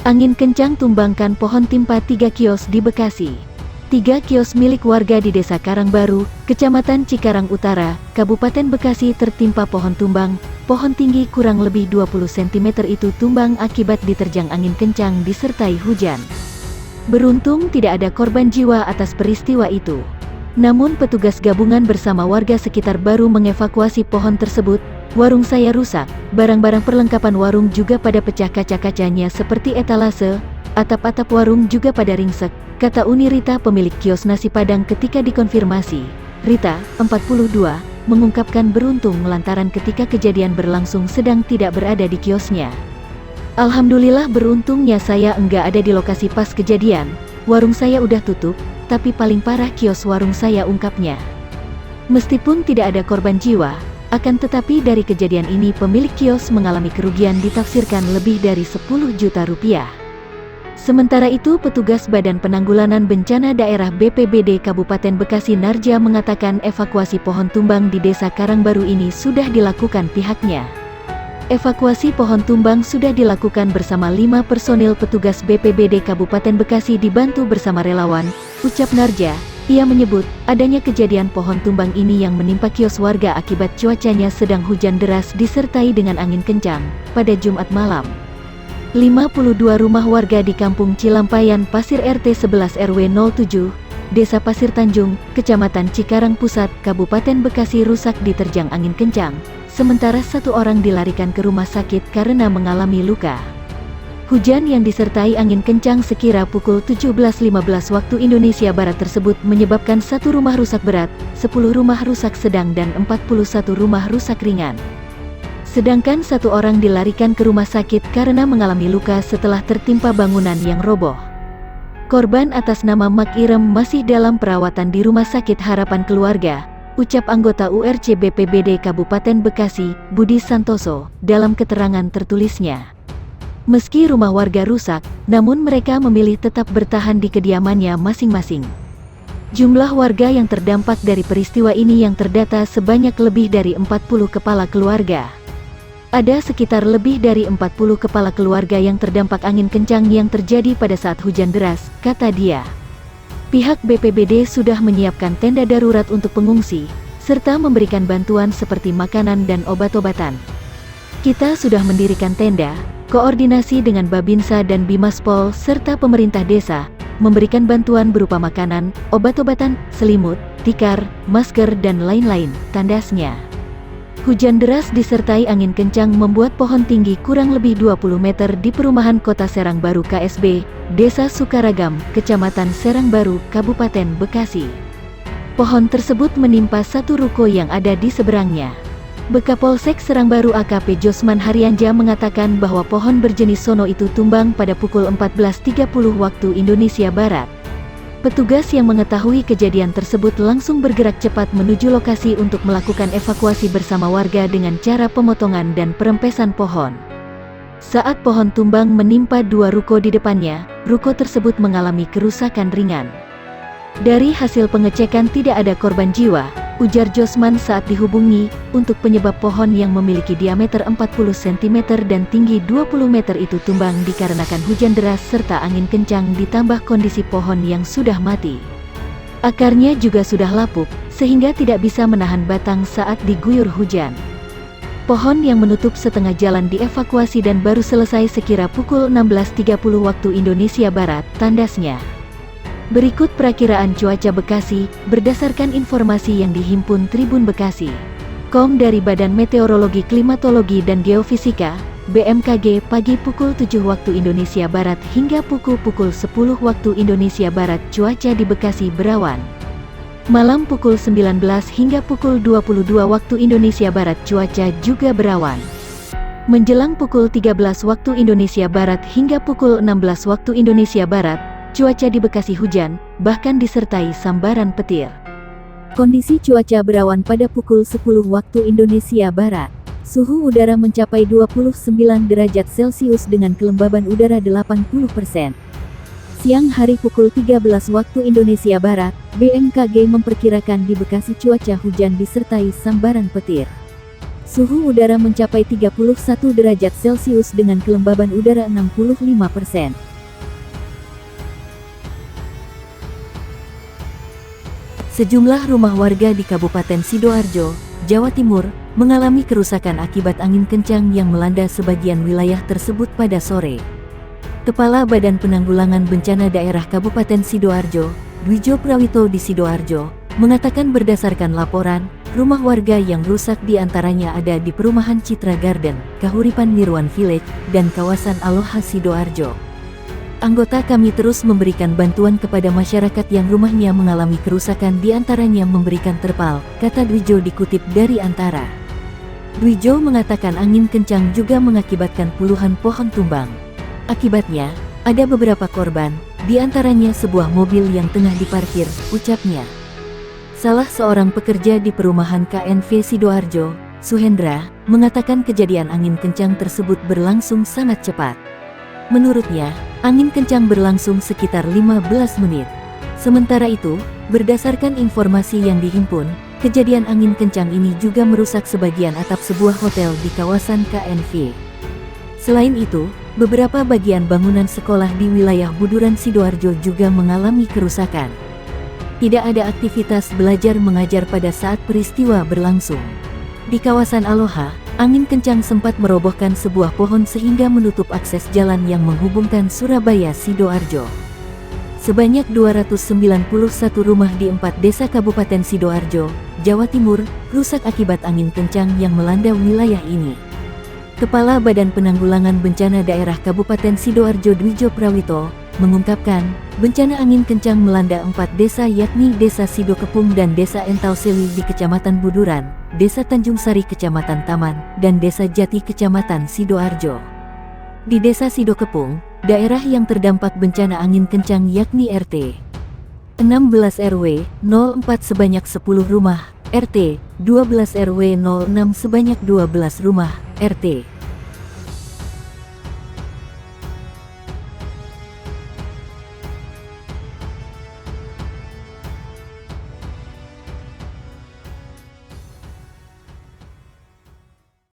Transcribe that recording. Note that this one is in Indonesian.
Angin kencang tumbangkan pohon timpa 3 kios di Bekasi. 3 kios milik warga di Desa Karangbaru, Kecamatan Cikarang Utara, Kabupaten Bekasi tertimpa pohon tumbang. Pohon tinggi kurang lebih 20 cm itu tumbang akibat diterjang angin kencang disertai hujan. Beruntung tidak ada korban jiwa atas peristiwa itu. Namun petugas gabungan bersama warga sekitar baru mengevakuasi pohon tersebut. Warung saya rusak, barang-barang perlengkapan warung juga pada pecah kaca-kacanya seperti etalase, atap-atap warung juga pada ringsek, kata Uni Rita pemilik kios nasi Padang ketika dikonfirmasi. Rita, 42, mengungkapkan beruntung lantaran ketika kejadian berlangsung sedang tidak berada di kiosnya. Alhamdulillah beruntungnya saya enggak ada di lokasi pas kejadian, warung saya udah tutup, tapi paling parah kios warung saya, ungkapnya. Meskipun tidak ada korban jiwa, akan tetapi dari kejadian ini pemilik kios mengalami kerugian ditafsirkan lebih dari 10 juta rupiah. Sementara itu petugas Badan Penanggulangan Bencana Daerah BPBD Kabupaten Bekasi Narja mengatakan evakuasi pohon tumbang di Desa Karangbaru ini sudah dilakukan pihaknya. Evakuasi pohon tumbang sudah dilakukan bersama 5 personil petugas BPBD Kabupaten Bekasi dibantu bersama relawan, ucap Narja. Ia menyebut, adanya kejadian pohon tumbang ini yang menimpa kios warga akibat cuacanya sedang hujan deras disertai dengan angin kencang, pada Jumat malam. 52 rumah warga di Kampung Cilampayan Pasir RT 11 RW 07, Desa Pasir Tanjung, Kecamatan Cikarang Pusat, Kabupaten Bekasi rusak diterjang angin kencang, sementara 1 orang dilarikan ke rumah sakit karena mengalami luka. Hujan yang disertai angin kencang sekira pukul 17.15 waktu Indonesia Barat tersebut menyebabkan 1 rumah rusak berat, 10 rumah rusak sedang dan 41 rumah rusak ringan. Sedangkan 1 orang dilarikan ke rumah sakit karena mengalami luka setelah tertimpa bangunan yang roboh. Korban atas nama Mak Irem masih dalam perawatan di Rumah Sakit Harapan Keluarga, ucap anggota URC BPBD Kabupaten Bekasi, Budi Santoso, dalam keterangan tertulisnya. Meski rumah warga rusak, namun mereka memilih tetap bertahan di kediamannya masing-masing. Jumlah warga yang terdampak dari peristiwa ini yang terdata sebanyak lebih dari 40 kepala keluarga. Ada sekitar lebih dari 40 kepala keluarga yang terdampak angin kencang yang terjadi pada saat hujan deras, kata dia. Pihak BPBD sudah menyiapkan tenda darurat untuk pengungsi, serta memberikan bantuan seperti makanan dan obat-obatan. Kita sudah mendirikan tenda, koordinasi dengan Babinsa dan Bimaspol serta pemerintah desa, memberikan bantuan berupa makanan, obat-obatan, selimut, tikar, masker dan lain-lain, tandasnya. Hujan deras disertai angin kencang membuat pohon tinggi kurang lebih 20 meter di perumahan Kota Serangbaru KSB, Desa Sukaragam, Kecamatan Serangbaru, Kabupaten Bekasi. Pohon tersebut menimpa 1 ruko yang ada di seberangnya. Bekapolsek Serangbaru AKP Josman Haryanja mengatakan bahwa pohon berjenis sono itu tumbang pada pukul 14.30 waktu Indonesia Barat. Petugas yang mengetahui kejadian tersebut langsung bergerak cepat menuju lokasi untuk melakukan evakuasi bersama warga dengan cara pemotongan dan perempesan pohon. Saat pohon tumbang menimpa 2 ruko di depannya, ruko tersebut mengalami kerusakan ringan. Dari hasil pengecekan tidak ada korban jiwa, ujar Josman saat dihubungi, untuk penyebab pohon yang memiliki diameter 40 cm dan tinggi 20 meter itu tumbang dikarenakan hujan deras serta angin kencang ditambah kondisi pohon yang sudah mati. Akarnya juga sudah lapuk, sehingga tidak bisa menahan batang saat diguyur hujan. Pohon yang menutup setengah jalan dievakuasi dan baru selesai sekira pukul 16.30 waktu Indonesia Barat, tandasnya. Berikut perakiraan cuaca Bekasi, berdasarkan informasi yang dihimpun Tribun Bekasi. Dari Badan Meteorologi Klimatologi dan Geofisika, BMKG, pagi pukul 7 waktu Indonesia Barat hingga pukul 10 waktu Indonesia Barat cuaca di Bekasi berawan. Malam pukul 19 hingga pukul 22 waktu Indonesia Barat cuaca juga berawan. Menjelang pukul 13 waktu Indonesia Barat hingga pukul 16 waktu Indonesia Barat, cuaca di Bekasi hujan, bahkan disertai sambaran petir. Kondisi cuaca berawan pada pukul 10 waktu Indonesia Barat. Suhu udara mencapai 29 derajat Celcius dengan kelembaban udara 80%. Siang hari pukul 13 waktu Indonesia Barat, BMKG memperkirakan di Bekasi cuaca hujan disertai sambaran petir. Suhu udara mencapai 31 derajat Celcius dengan kelembaban udara 65%. Sejumlah rumah warga di Kabupaten Sidoarjo, Jawa Timur, mengalami kerusakan akibat angin kencang yang melanda sebagian wilayah tersebut pada sore. Kepala Badan Penanggulangan Bencana Daerah Kabupaten Sidoarjo, Dwijo Prawito di Sidoarjo, mengatakan berdasarkan laporan, rumah warga yang rusak diantaranya ada di Perumahan Citra Garden, Kahuripan Nirwan Village, dan kawasan Aloha Sidoarjo. Anggota kami terus memberikan bantuan kepada masyarakat yang rumahnya mengalami kerusakan, diantaranya memberikan terpal, kata Dwijo dikutip dari Antara. Dwijo mengatakan angin kencang juga mengakibatkan puluhan pohon tumbang. Akibatnya, ada beberapa korban, diantaranya sebuah mobil yang tengah diparkir, ucapnya. Salah seorang pekerja di perumahan KNV Sidoarjo, Suhendra, mengatakan kejadian angin kencang tersebut berlangsung sangat cepat. Menurutnya, angin kencang berlangsung sekitar 15 menit. Sementara itu, berdasarkan informasi yang dihimpun, kejadian angin kencang ini juga merusak sebagian atap sebuah hotel di kawasan KNV. Selain itu, beberapa bagian bangunan sekolah di wilayah Buduran Sidoarjo juga mengalami kerusakan. Tidak ada aktivitas belajar mengajar pada saat peristiwa berlangsung. Di kawasan Aloha, angin kencang sempat merobohkan sebuah pohon sehingga menutup akses jalan yang menghubungkan Surabaya Sidoarjo. Sebanyak 291 rumah di 4 desa Kabupaten Sidoarjo, Jawa Timur, rusak akibat angin kencang yang melanda wilayah ini. Kepala Badan Penanggulangan Bencana Daerah Kabupaten Sidoarjo Dwijo Prawito mengungkapkan, bencana angin kencang melanda 4 desa yakni Desa Sidokepung dan Desa Entauseli di Kecamatan Buduran, Desa Tanjung Sari Kecamatan Taman, dan Desa Jati Kecamatan Sidoarjo. Di Desa Sidokepung, daerah yang terdampak bencana angin kencang yakni RT 16 RW 04 sebanyak 10 rumah, RT 12 RW 06 sebanyak 12 rumah, RT